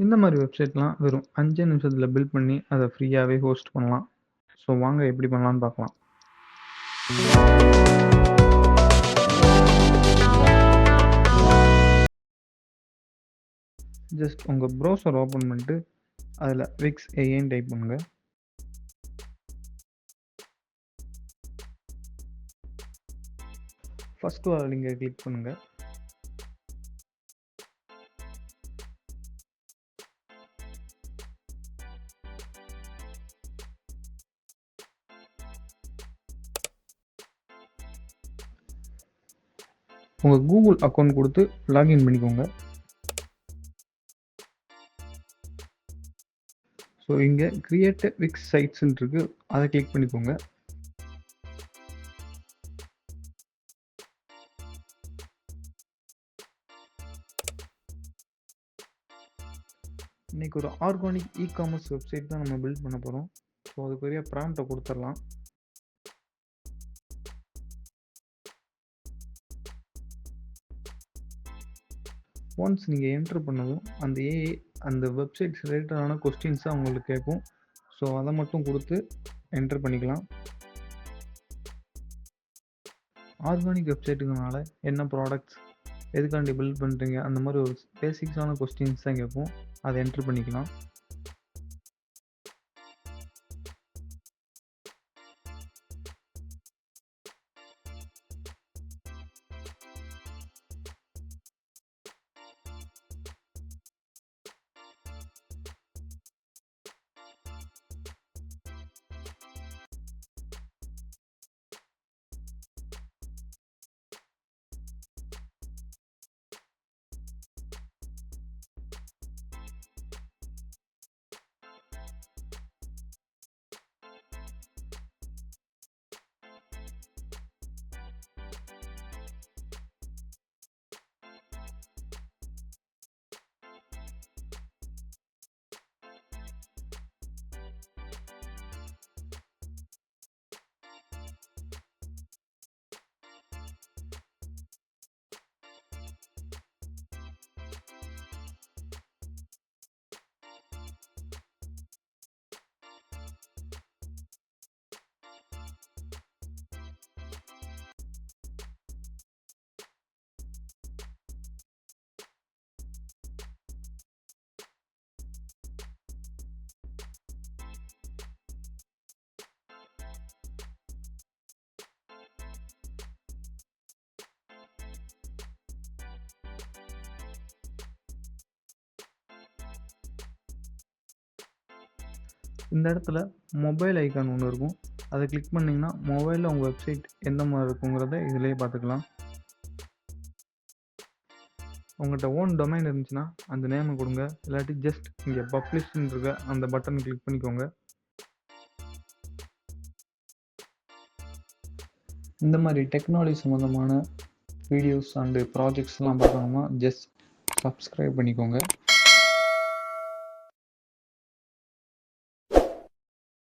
இந்த மாதிரி வெப்சைட்லாம் வெறும் 5 நிமிஷத்தில் பில்ட் பண்ணி அதை ஃப்ரீயாகவே ஹோஸ்ட் பண்ணலாம். ஸோ வாங்க எப்படி பண்ணலான்னு பார்க்கலாம். ஜஸ்ட் உங்கள் ப்ரௌசர் ஓப்பன் பண்ணிட்டு அதில் விக்ஸ் ஏன்னு டைப் பண்ணுங்க. ஃபர்ஸ்ட் வர லிங்கை கிளிக் பண்ணுங்கள். உங்கள் கூகுள் அக்கௌண்ட் கொடுத்து லாகின் பண்ணிக்கோங்க. ஸோ இங்கே கிரியேட் விக்ஸ் சைட்ஸ்ன்னு இருக்கு, அதை கிளிக் பண்ணிக்கோங்க. இன்னைக்கு ஒரு ஆர்கானிக் இ-காமர்ஸ் வெப்சைட் தான் நம்ம பில்ட் பண்ண போகிறோம். ஸோ அதுக்குரிய ப்ராம்ப்டை கொடுத்துடலாம். ஒன்ஸ் நீங்கள் என்ட்ரு பண்ணதும் அந்த ஏஐ அந்த வெப்சைட் ரிலேட்டடான கொஸ்டின்ஸை அவங்களுக்கு கேட்கும். ஸோ அதை மட்டும் கொடுத்து என்ட்ரு பண்ணிக்கலாம். ஆர்கானிக் வெப்சைட்டுக்குனால என்ன ப்ராடக்ட்ஸ், எதுக்காண்டி பில்ட் பண்ணுறீங்க, அந்த மாதிரி ஒரு பேசிக்ஸான கொஸ்டின்ஸ் தான் கேட்கும். அதை என்ட்ரு பண்ணிக்கலாம். இந்த இடத்துல மொபைல் ஐக்கான் ஒன்று இருக்கும், அதை கிளிக் பண்ணிங்கன்னா மொபைலில் உங்கள் வெப்சைட் எந்த மாதிரி இருக்குங்கிறத இதிலேயே பார்த்துக்கலாம். உங்கள்கிட்ட ஓன் டொமைன் இருந்துச்சுன்னா அந்த நேமை கொடுங்க, இல்லாட்டி ஜஸ்ட் இங்கே பப்ளிஷ்ன்னு இருக்க அந்த பட்டன் கிளிக் பண்ணிக்கோங்க. இந்த மாதிரி டெக்னாலஜி சம்மந்தமான வீடியோஸ் அண்டு ப்ராஜெக்ட்ஸ்லாம் பார்க்கணுமா ஜஸ்ட் சப்ஸ்கிரைப் பண்ணிக்கோங்க.